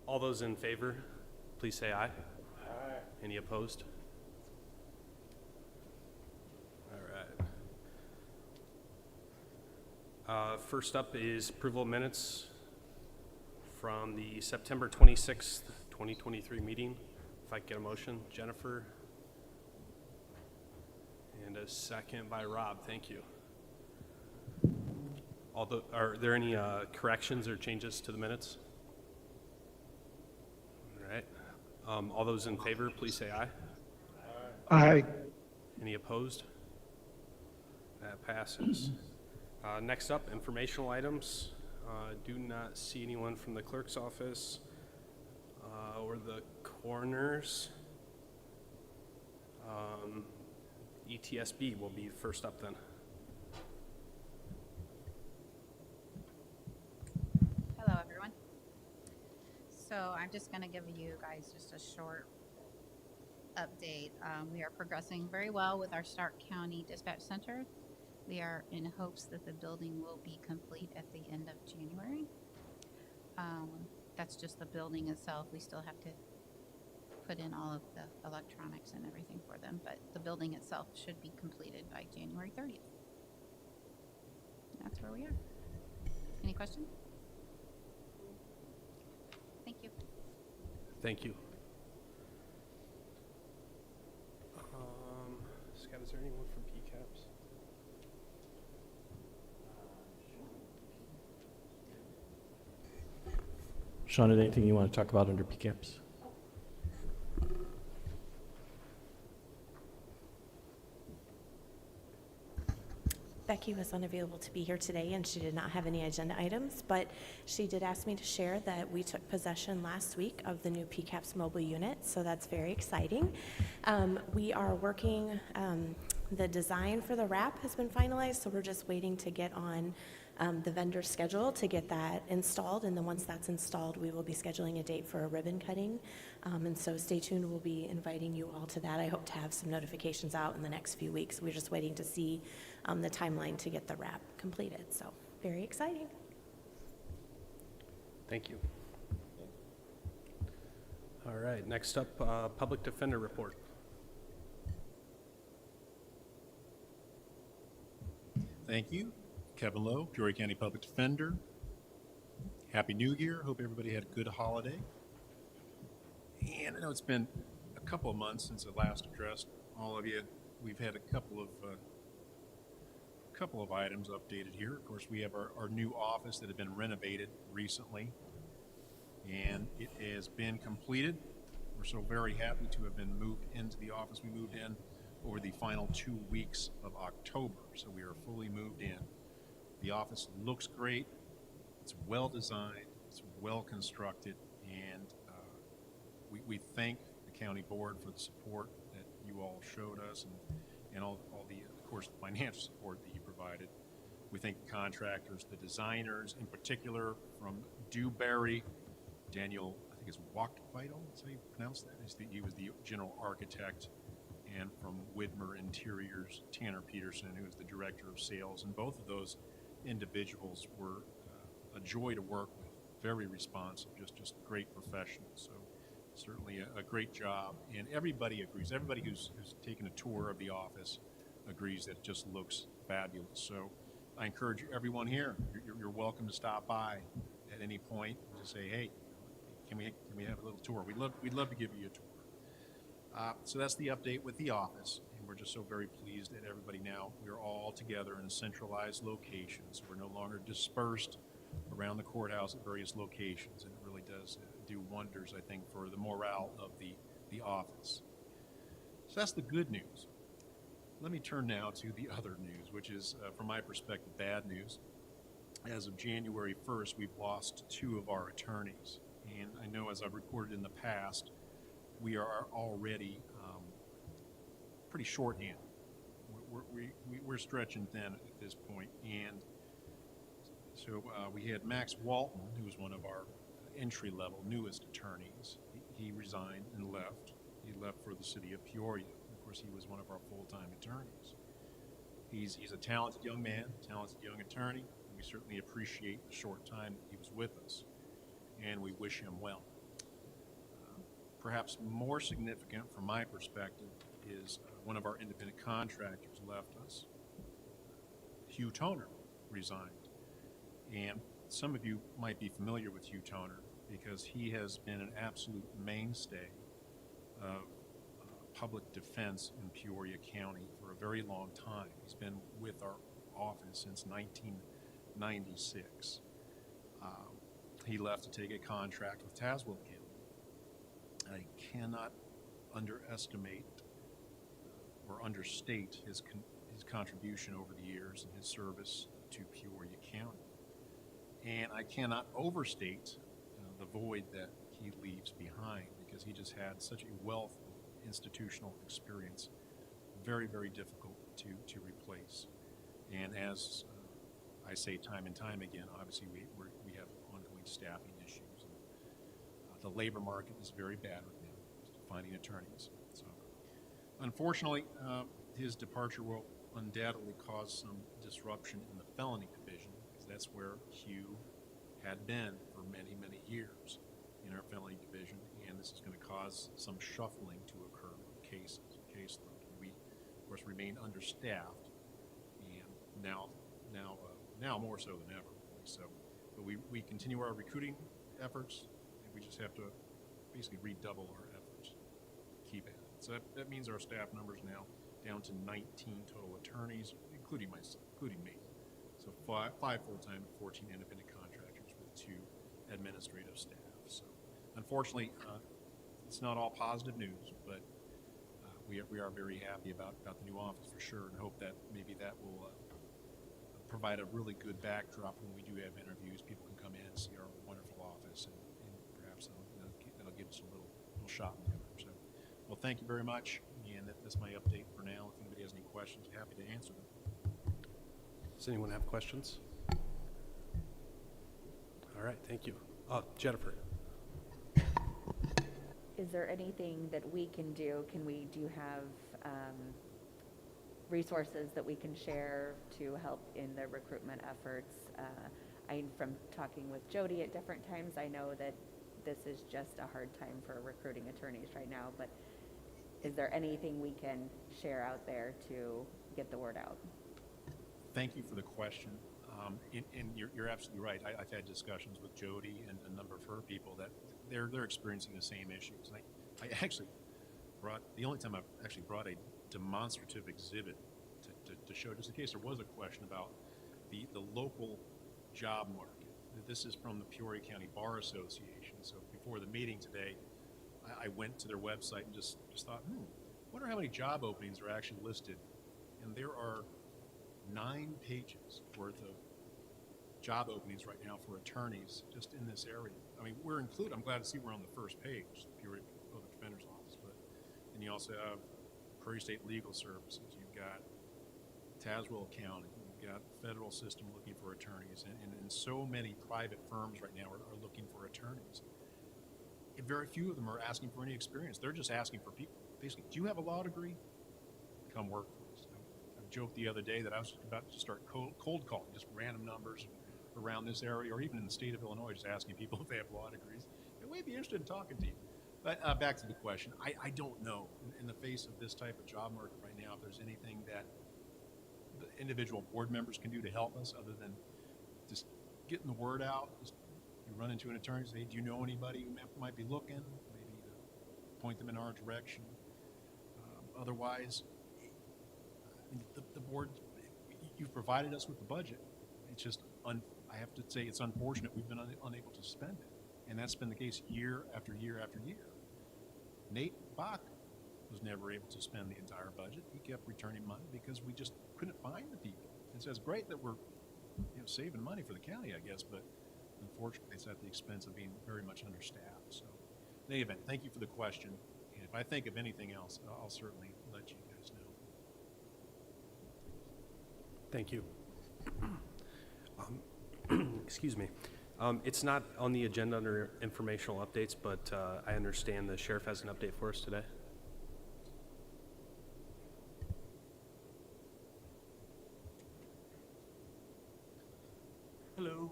All those in favor, please say aye. Aye. Any opposed? All right. First up is approval of minutes from the September 26th, 2023 meeting. If I could get a motion, Jennifer. And a second by Rob. Thank you. Are there any corrections or changes to the minutes? All right. All those in favor, please say aye. Aye. Any opposed? That passes. Next up, informational items. Do not see anyone from the clerk's office or the coroners. ETSB will be first up then. Hello, everyone. So I'm just going to give you guys just a short update. We are progressing very well with our Stark County Dispatch Center. We are in hopes that the building will be complete at the end of January. That's just the building itself. We still have to put in all of the electronics and everything for them, but the building itself should be completed by January 30th. That's where we are. Any questions? Thank you. Thank you. Scott, is there anyone from PCAPS? Sean, anything you want to talk about under PCAPS? Becky was unavailable to be here today, and she did not have any agenda items, but she did ask me to share that we took possession last week of the new PCAPS mobile unit, so that's very exciting. We are working, the design for the wrap has been finalized, so we're just waiting to get on the vendor schedule to get that installed, and then once that's installed, we will be scheduling a date for a ribbon cutting. And so stay tuned, we'll be inviting you all to that. I hope to have some notifications out in the next few weeks. We're just waiting to see the timeline to get the wrap completed, so very exciting. Thank you. All right, next up, Public Defender Report. Thank you. Kevin Lowe, Peoria County Public Defender. Happy New Year. Hope everybody had a good holiday. And I know it's been a couple of months since I last addressed all of you. We've had a couple of items updated here. Of course, we have our new office that had been renovated recently, and it has been completed. We're so very happy to have been moved into the office. We moved in over the final 2 weeks of October, so we are fully moved in. The office looks great. It's well designed. It's well constructed, and we thank the county board for the support that you all showed us, and all the, of course, the financial support that you provided. We thank the contractors, the designers, in particular from Dewberry, Daniel, I think it's Wachtvital, that's how you pronounce that. He was the general architect, and from Widmer Interiors, Tanner Peterson, who is the director of sales, and both of those individuals were a joy to work with, very responsive, just great professionals. So certainly a great job, and everybody agrees. Everybody who's taken a tour of the office agrees that it just looks fabulous. So I encourage everyone here, you're welcome to stop by at any point to say, hey, can we have a little tour? We'd love to give you a tour. So that's the update with the office. We're just so very pleased that everybody now, we're all together in a centralized location. So we're no longer dispersed around the courthouse at various locations. And it really does do wonders, I think, for the morale of the office. So that's the good news. Let me turn now to the other news, which is, from my perspective, bad news. As of January 1st, we've lost 2 of our attorneys. And I know, as I've reported in the past, we are already pretty shorthand. We're stretching thin at this point, and so we had Max Walton, who was one of our entry-level newest attorneys. He resigned and left. He left for the city of Peoria. Of course, he was one of our full-time attorneys. He's a talented young man, talented young attorney, and we certainly appreciate the short time that he was with us, and we wish him well. perhaps more significant from my perspective is one of our independent contractors left us. Hugh Toner resigned. And some of you might be familiar with Hugh Toner because he has been an absolute mainstay of public defense in Peoria County for a very long time. He's been with our office since 1996. He left to take a contract with Tazewell County. I cannot underestimate or understate his contribution over the years and his service to Peoria County. And I cannot overstate the void that he leaves behind because he just had such a wealth of institutional experience, very, very difficult to replace. And as I say time and time again, obviously we have ongoing staffing issues. And, the labor market is very bad right now, finding attorneys. So unfortunately, his departure will undoubtedly cause some disruption in the felony division because that's where Hugh had been for many, many years in our felony division, and this is going to cause some shuffling to occur of caseload. We, of course, remain understaffed, and now more so than ever. So, but we continue our recruiting efforts, and we just have to basically redouble our efforts, keep at it. So that means our staff numbers now down to 19 total attorneys, including me. So five full-time and 14 independent contractors with 2 administrative staff. So unfortunately, it's not all positive news, but we are very happy about the new office for sure, and hope that maybe that will provide a really good backdrop when we do have interviews. People can come in and see our wonderful office, and perhaps that'll give us a little shot in the arm. So, well, thank you very much, and that's my update for now. If anybody has any questions, happy to answer them. Does anyone have questions? All right, thank you. Jennifer. Is there anything that we can do? Do you have resources that we can share to help in the recruitment efforts? From talking with Jody at different times, I know that this is just a hard time for recruiting attorneys right now, but is there anything we can share out there to get the word out? Thank you for the question. And you're absolutely right. I've had discussions with Jody and a number of her people that they're experiencing the same issues. And I actually the only time I've actually brought a demonstrative exhibit to show, just in case there was a question about the local job market. This is from the Peoria County Bar Association. So before the meeting today, I went to their website and just thought, wonder how many job openings are actually listed. And there are 9 pages worth of job openings right now for attorneys just in this area. I mean, we're included. I'm glad to see we're on the first page, the Peoria Public Defender's Office. But then you also have Prairie State Legal Services. You've got Tazewell County. You've got the federal system looking for attorneys. And so many private firms right now are looking for attorneys. And very few of them are asking for any experience. They're just asking for people. Basically, do you have a law degree? Come work for us. I joked the other day that I was about to start cold calling, just random numbers around this area, or even in the state of Illinois, just asking people if they have law degrees. They may be interested in talking to you. But back to the question, I don't know, in the face of this type of job market right now, if there's anything that the individual board members can do to help us other than just getting the word out. Just, you run into an attorney and say, hey, do you know anybody who might be looking? Maybe to point them in our direction. Otherwise, the board, you've provided us with the budget. It's just, I have to say, it's unfortunate we've been unable to spend it. And that's been the case year after year after year. Nate Bach was never able to spend the entire budget. He kept returning money because we just couldn't find the people. And so it's great that we're saving money for the county, I guess, but unfortunately it's at the expense of being very much understaffed. So in any event, thank you for the question. And if I think of anything else, I'll certainly let you guys know. Thank you. Excuse me. It's not on the agenda under informational updates, but I understand the sheriff has an update for us today. Hello.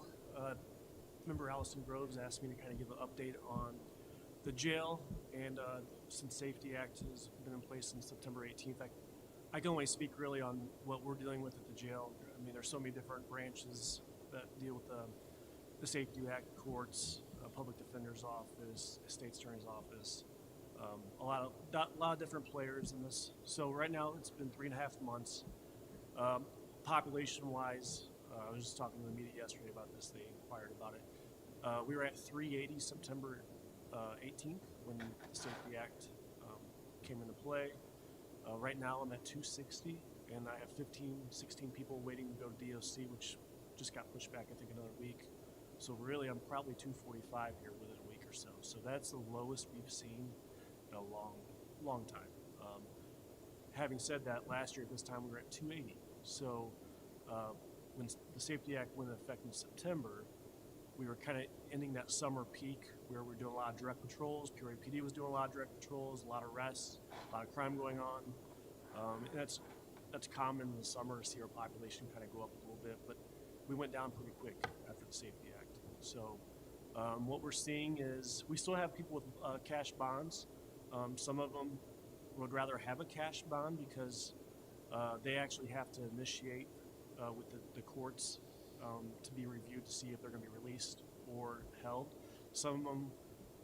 Member Allison Groves asked me to kind of give an update on the jail and since Safety Act has been in place since September 18th, I can only speak really on what we're dealing with at the jail. I mean, there's so many different branches that deal with the Safety Act, courts, public defender's office, state's attorney's office, a lot of different players in this. So right now it's been 3.5 months. Population-wise, I was just talking to the media yesterday about this. They inquired about it. We were at 380 September 18th when the Safety Act came into play. Right now I'm at 260, and I have 16 people waiting to go to DOC, which just got pushed back, I think, another week. So really, I'm probably 245 here within a week or so. So that's the lowest we've seen in a long time. Having said that, last year at this time we were at 280. So when the Safety Act went into effect in September, we were kind of ending that summer peak where we were doing a lot of direct patrols. Peoria PD was doing a lot of direct patrols, a lot of arrests, a lot of crime going on. And that's common in the summer to see our population kind of go up a little bit, but we went down pretty quick after the Safety Act. So what we're seeing is we still have people with cash bonds. Some of them would rather have a cash bond because they actually have to initiate with the courts to be reviewed to see if they're going to be released or held. Some of them,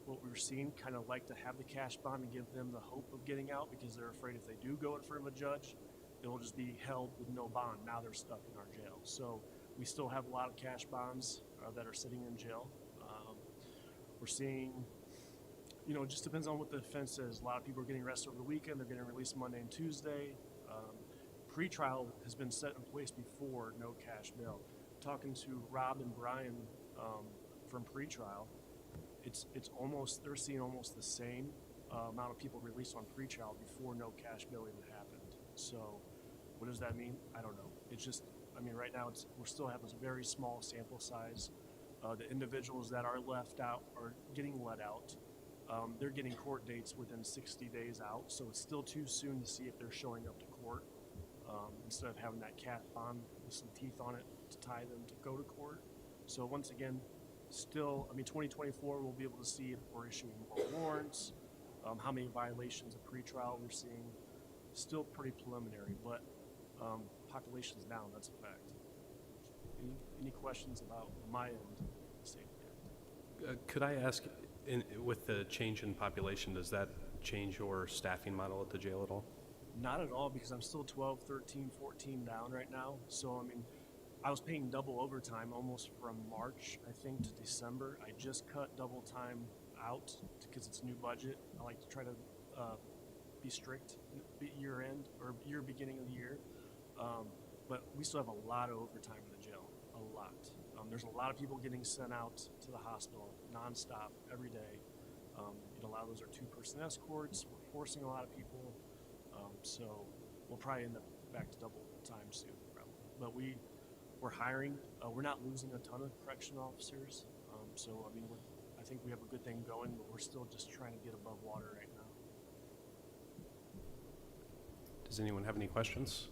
what we're seeing, kind of like to have the cash bond to give them the hope of getting out because they're afraid if they do go in front of a judge, it will just be held with no bond. Now they're stuck in our jail. So we still have a lot of cash bonds that are sitting in jail. We're seeing, it just depends on what the offense is. A lot of people are getting arrested over the weekend. They're getting released Monday and Tuesday. Pre-trial has been set in place before no cash bail. Talking to Rob and Brian from pre-trial, it's almost, they're seeing almost the same amount of people released on pre-trial before no cash bail even happened. So what does that mean? I don't know. It's just, right now we're still having a very small sample size. The individuals that are left out or getting let out, they're getting court dates within 60 days out. So it's still too soon to see if they're showing up to court. Instead of having that cat bond with some teeth on it to tie them to go to court. So once again, still, 2024 we'll be able to see if we're issuing more warrants, how many violations of pretrial we're seeing. Still pretty preliminary, but population's down, that's a fact. Any questions about my end of the Safety Act? Could I ask, with the change in population, does that change your staffing model at the jail at all? Not at all, because I'm still 12, 13, 14 down right now. So, I was paying double overtime almost from March, I think, to December. I just cut double time out because it's a new budget. I like to try to be strict year end or year beginning of the year. But we still have a lot of overtime in the jail, a lot. There's a lot of people getting sent out to the hospital nonstop every day. A lot of those are two-person escorts. We're forcing a lot of people. So we'll probably end up back to double time soon, probably. But we're hiring. We're not losing a ton of correction officers. So I think we have a good thing going, but we're still just trying to get above water right now. Does anyone have any questions?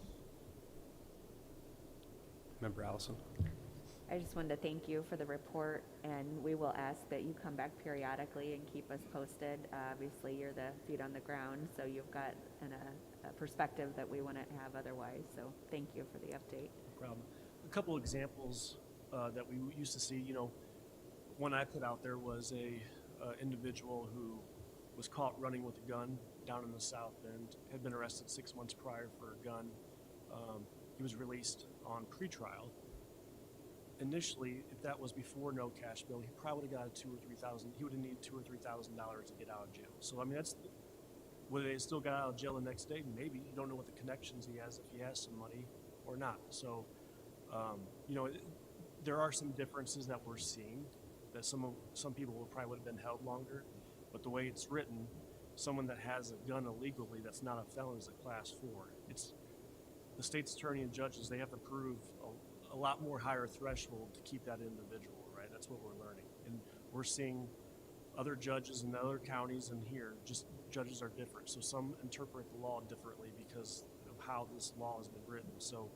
Member Allison? I just wanted to thank you for the report, and we will ask that you come back periodically and keep us posted. Obviously, you're the feet on the ground, so you've got a perspective that we wouldn't have otherwise. So thank you for the update. No problem. A couple examples that we used to see, one I put out there was a individual who was caught running with a gun down in the South End, had been arrested 6 months prior for a gun. He was released on pretrial. Initially, if that was before no cash bail, he probably would have got he would have needed $2,000 or $3,000 to get out of jail. So that's whether they still got out of jail the next day. Maybe you don't know what the connections he has, if he has some money or not. So, there are some differences that we're seeing. That some people would have been held longer, but the way it's written, someone that has a gun illegally that's not a felon is a class 4. It's the state's attorney and judges, they have to prove a lot more higher threshold to keep that individual, right? That's what we're learning. And we're seeing other judges in other counties and here, just judges are different. So some interpret the law differently because of how this law has been written. So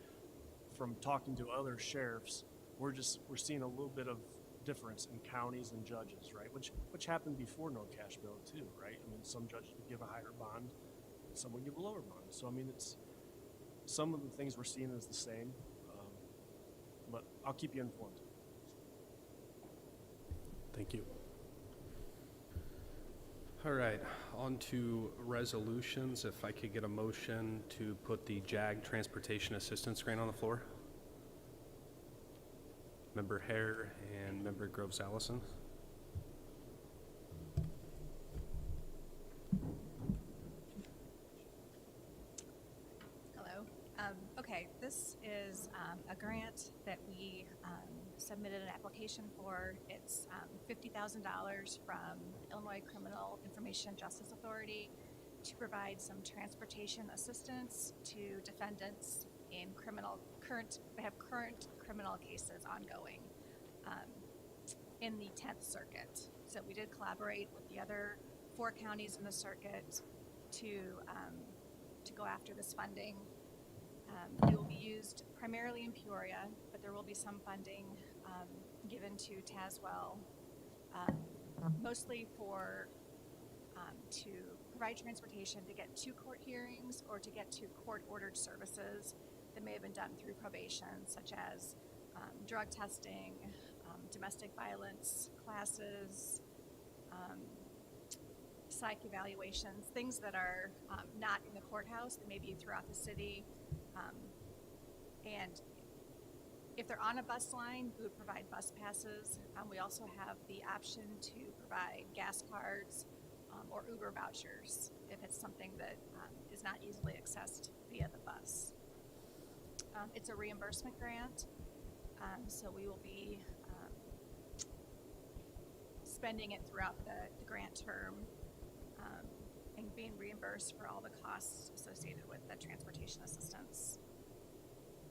from talking to other sheriffs, we're seeing a little bit of difference in counties and judges, right? Which happened before no cash bill too, right? I mean, some judges would give a higher bond, some would give a lower bond. So I mean, it's some of the things we're seeing is the same, but I'll keep you informed. Thank you. All right, on to resolutions. If I could get a motion to put the JAG Transportation Assistance Grant on the floor. Member Hare and Member Groves Allison. Hello. Okay, this is a grant that we submitted an application for. It's $50,000 from Illinois Criminal Information Justice Authority to provide some transportation assistance to defendants in current criminal cases ongoing in the 10th Circuit. So we did collaborate with the other 4 counties in the circuit to go after this funding. It will be used primarily in Peoria, but there will be some funding given to Tazewell, mostly for to provide transportation to get to court hearings or to get to court-ordered services that may have been done through probation, such as drug testing, domestic violence classes, psych evaluations, things that are not in the courthouse, that may be throughout the city. And if they're on a bus line, we would provide bus passes. We also have the option to provide gas cards or Uber vouchers if it's something that is not easily accessed via the bus. It's a reimbursement grant, so we will be spending it throughout the grant term and being reimbursed for all the costs associated with the transportation assistance.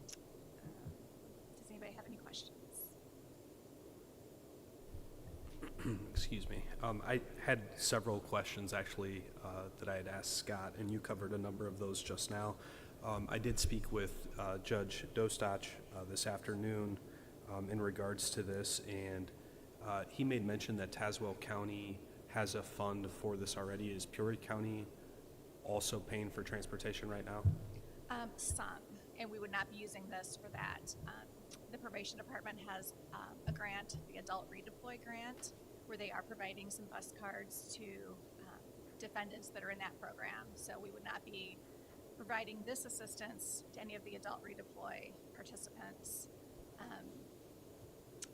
Does anybody have any questions? Excuse me. I had several questions actually that I had asked Scott, and you covered a number of those just now. I did speak with Judge Dostach this afternoon in regards to this, and he made mention that Tazewell County has a fund for this already. Is Peoria County also paying for transportation right now? Some, and we would not be using this for that. The probation department has a grant, the adult redeploy grant, where they are providing some bus cards to defendants that are in that program. So we would not be providing this assistance to any of the adult redeploy participants.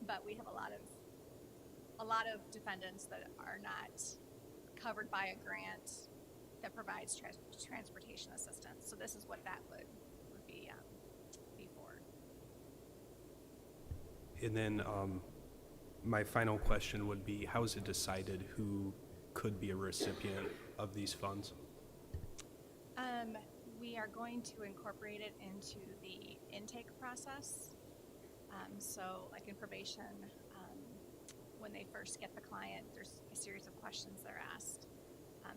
But we have a lot of defendants that are not covered by a grant that provides transportation assistance. So this is what that would be for. And then my final question would be, how is it decided who could be a recipient of these funds? We are going to incorporate it into the intake process. So like in probation, when they first get the client, there's a series of questions they're asked.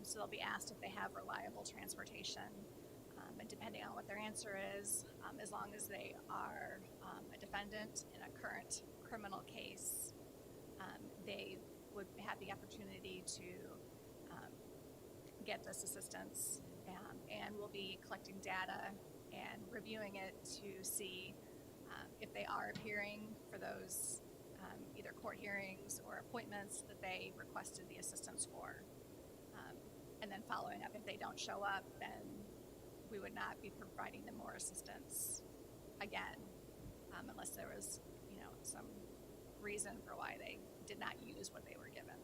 So they'll be asked if they have reliable transportation. And depending on what their answer is, as long as they are a defendant in a current criminal case, they would have the opportunity to get this assistance, and we'll be collecting data and reviewing it to see if they are appearing for those either court hearings or appointments that they requested the assistance for. And then following up, if they don't show up, then we would not be providing them more assistance again, unless there was, some reason for why they did not use what they were given.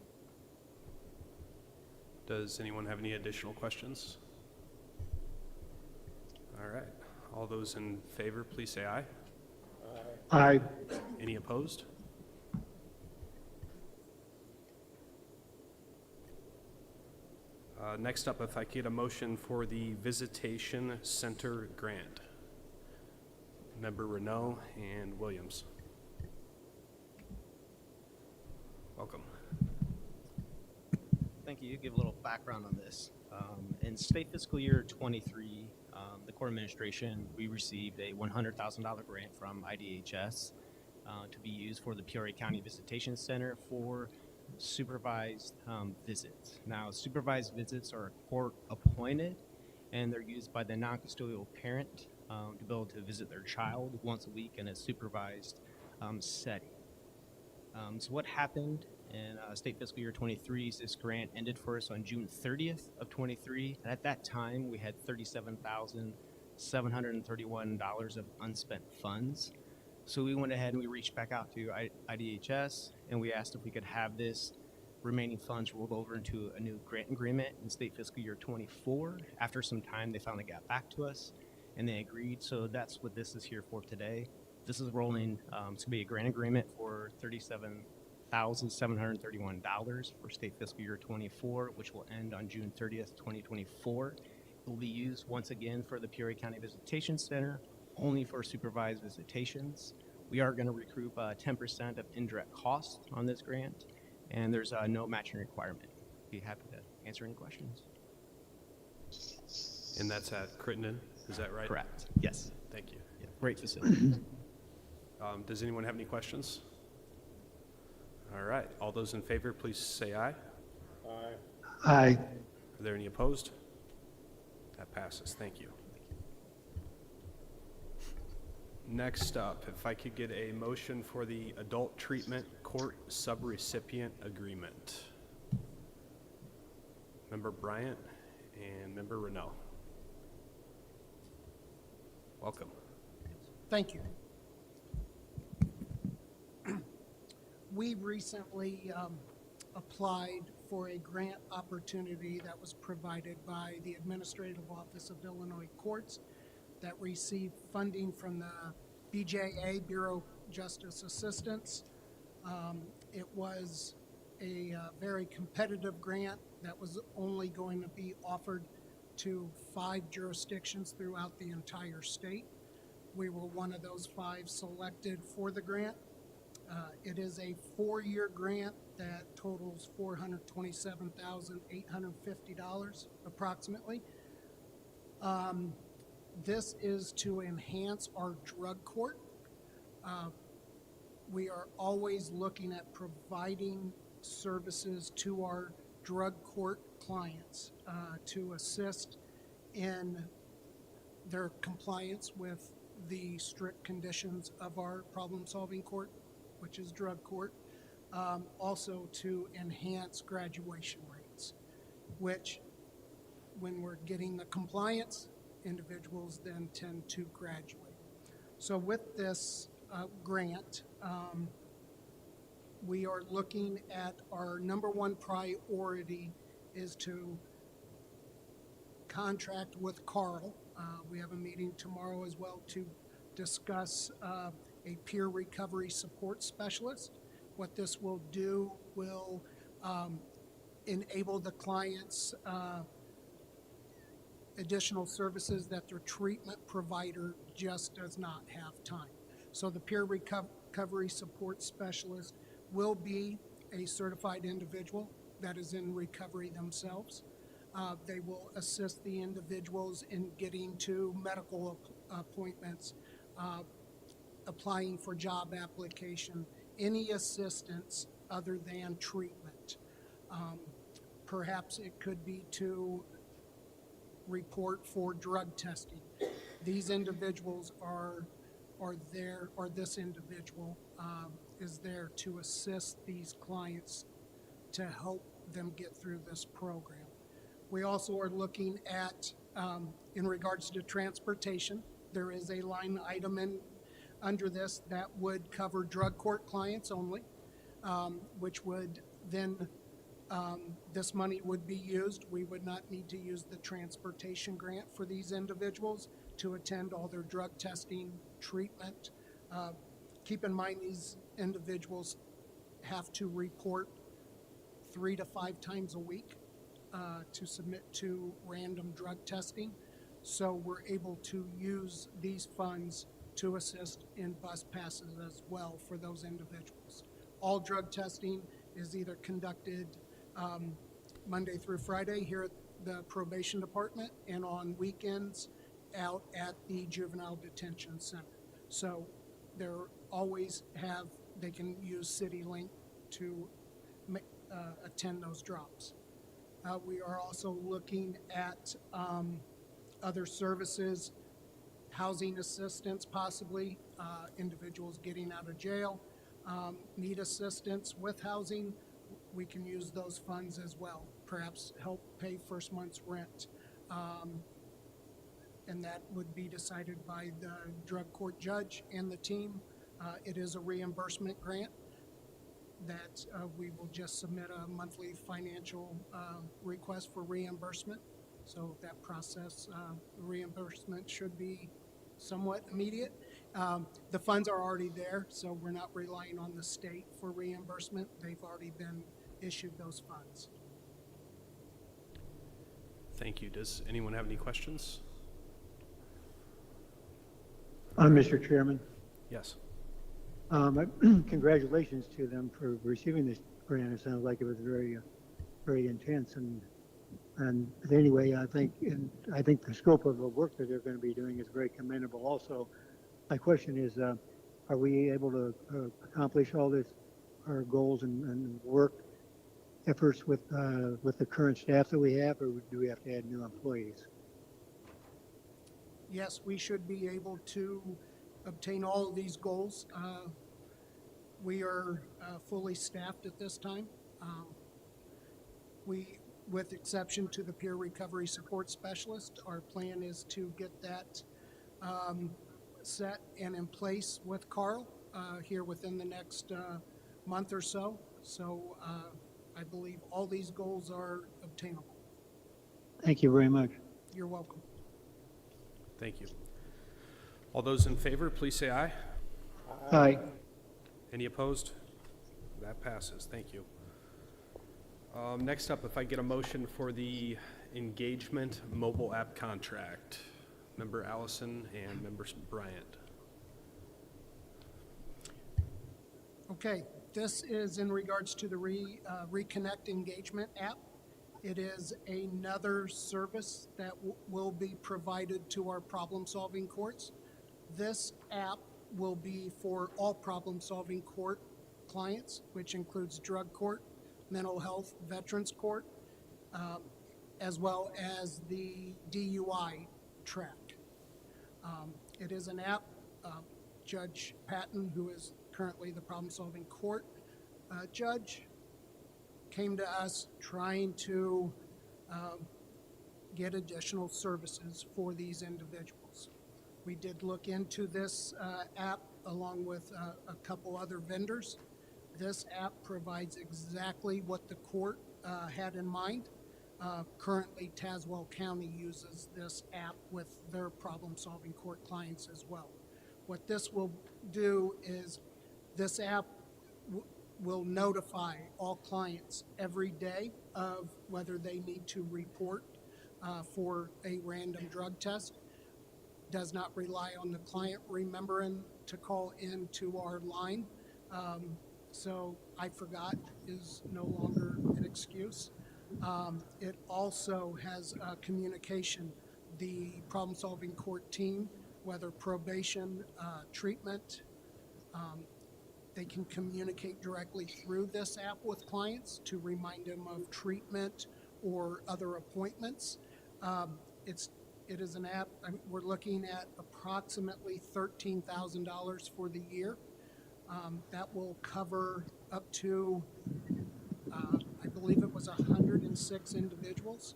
Does anyone have any additional questions? All right. All those in favor, please say aye. Aye. Any opposed? Next up, if I could get a motion for the Visitation Center Grant. Member Renault and Williams. Welcome. Thank you. Give a little background on this. In state fiscal year 23, the court administration, we received a $100,000 grant from IDHS to be used for the Peoria County Visitation Center for supervised visits. Now, supervised visits are court appointed, and they're used by the non-custodial parent to be able to visit their child once a week in a supervised setting. So what happened in state fiscal year 23 is this grant ended for us on June 30th of 23. And at that time, we had $37,731 of unspent funds. So we went ahead and we reached back out to IDHS and we asked if we could have this remaining funds rolled over into a new grant agreement in state fiscal year 24. After some time, they finally got back to us and they agreed. So that's what this is here for today. This is rolling. It's going to be a grant agreement for $37,731 for state fiscal year 24, which will end on June 30th, 2024. It will be used once again for the Peoria County Visitation Center, only for supervised visitations. We are going to recoup 10% of indirect costs on this grant, and there's no matching requirement. Be happy to answer any questions. And that's at Crittenden, is that right? Correct. Yes. Thank you. Yeah, great facility. Does anyone have any questions? All right, all those in favor, please say aye. Aye. Are there any opposed? That passes, thank you. Next up, if I could get a motion for the Adult Treatment Court Subrecipient Agreement. Member Bryant and Member Renault. Welcome. Thank you. We recently applied for a grant opportunity that was provided by the Administrative Office of Illinois Courts that received funding from the BJA, Bureau of Justice Assistance. It was a very competitive grant that was only going to be offered to 5 jurisdictions throughout the entire state. We were one of those 5 selected for the grant. It is a 4-year grant that totals $427,850 approximately. This is to enhance our drug court. We are always looking at providing services to our drug court clients to assist in their compliance with the strict conditions of our problem-solving court, which is drug court, also to enhance graduation rates, which when we're getting the compliance, individuals then tend to graduate. So with this grant, we are looking at our number one priority is to contract with Carl. We have a meeting tomorrow as well to discuss a peer recovery support specialist. What this will do will enable the clients additional services that their treatment provider just does not have time. So the peer recovery support specialist will be a certified individual that is in recovery themselves. They will assist the individuals in getting to medical appointments, applying for job application, any assistance other than treatment. Perhaps it could be to report for drug testing. These individuals are there, or this individual is there to assist these clients to help them get through this program. We also are looking at, in regards to transportation, there is a line item under this that would cover drug court clients only, which would then, this money would be used. We would not need to use the transportation grant for these individuals to attend all their drug testing, treatment. Keep in mind, these individuals have to report 3 to 5 times a week to submit to random drug testing. So we're able to use these funds to assist in bus passes as well for those individuals. All drug testing is either conducted Monday through Friday here at the probation department and on weekends out at the juvenile detention center. So they can use CityLink to attend those drops. We are also looking at other services, housing assistance possibly, individuals getting out of jail, need assistance with housing. We can use those funds as well, perhaps help pay first month's rent. And that would be decided by the drug court judge and the team. It is a reimbursement grant that we will just submit a monthly financial request for reimbursement. So that process, reimbursement should be somewhat immediate. The funds are already there, so we're not relying on the state for reimbursement. They've already been issued those funds. Thank you. Does anyone have any questions? Mr. Chairman, Yes. congratulations to them for receiving this grant. It sounds like it was very intense, and anyway, I think the scope of the work that they're going to be doing is very commendable. Also, my question is, are we able to accomplish all this, our goals and work efforts with the current staff that we have, or do we have to add new employees? Yes, we should be able to obtain all of these goals. We are fully staffed at this time. With exception to the peer recovery support specialist, our plan is to get that set and in place with Carl here within the next month or so. So I believe all these goals are obtainable. Thank you very much. You're welcome. Thank you. All those in favor, please say aye. Aye. Any opposed? That passes. Thank you. Next up, if I get a motion for the engagement mobile app contract. Member Allison and Member Bryant. Okay, this is in regards to the Reconnect Engagement app. It is another service that will be provided to our problem-solving courts. This app will be for all problem-solving court clients, which includes drug court, mental health, veterans court, as well as the DUI track. It is an app. Judge Patton, who is currently the problem-solving court judge, came to us trying to get additional services for these individuals. We did look into this app along with a couple other vendors. This app provides exactly what the court had in mind. Currently, Tazewell County uses this app with their problem-solving court clients as well. What this will do is this app will notify all clients every day of whether they need to report for a random drug test. Does not rely on the client remembering to call into our line. So I forgot is no longer an excuse. It also has communication. The problem-solving court team, whether probation, treatment, they can communicate directly through this app with clients to remind them of treatment or other appointments. It is an app. We're looking at approximately $13,000 for the year. That will cover up to, I believe it was 106 individuals,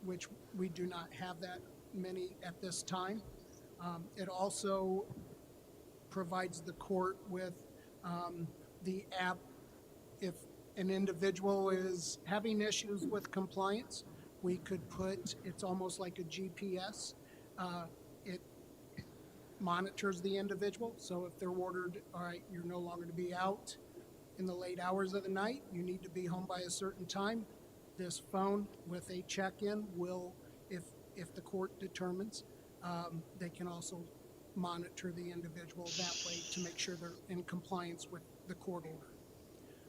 which we do not have that many at this time. It also provides the court with the app. If an individual is having issues with compliance, we could put, it's almost like a GPS. It monitors the individual. So if they're ordered, all right, you're no longer to be out in the late hours of the night, you need to be home by a certain time, this phone with a check-in will, if the court determines, they can also monitor the individual that way to make sure they're in compliance with the court order.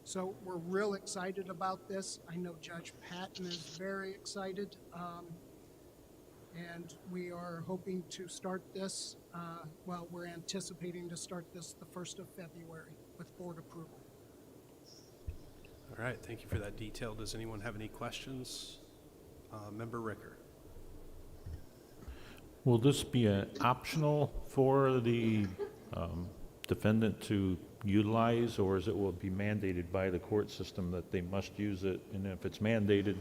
So we're real excited about this. I know Judge Patton is very excited. And we are hoping to start this, we're anticipating to start this the 1st of February with board approval. All right, thank you for that detail. Does anyone have any questions? Member Ricker. Will this be optional for the defendant to utilize, or will it be mandated by the court system that they must use it? And if it's mandated,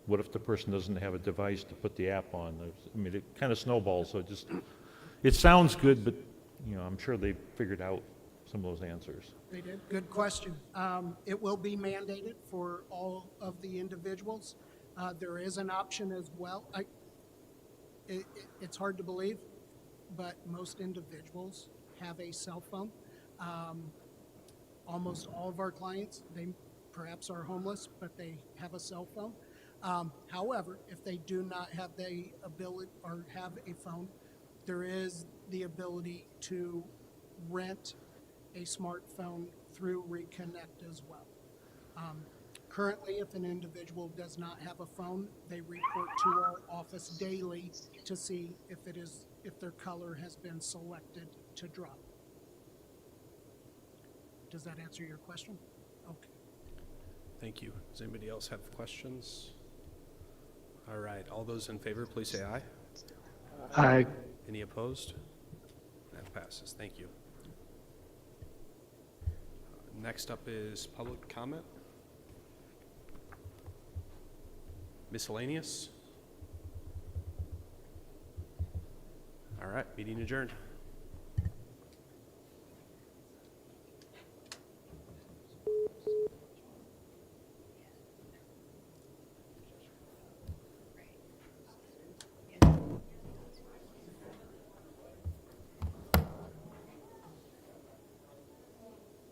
what if the person doesn't have a device to put the app on? I mean, it kind of snowballs, so it sounds good, but, I'm sure they figured out some of those answers. They did. Good question. It will be mandated for all of the individuals. There is an option as well. It's hard to believe, but most individuals have a cell phone. Almost all of our clients, they perhaps are homeless, but they have a cell phone. However, if they do not have the ability or have a phone, there is the ability to rent a smartphone through Reconnect as well. Currently, if an individual does not have a phone, they report to our office daily to see if their color has been selected to drop. Does that answer your question? Okay. Thank you. Does anybody else have questions? All right, all those in favor, please say aye. Aye. Any opposed? That passes. Thank you. Next up is public comment. Miscellaneous? All right, meeting adjourned.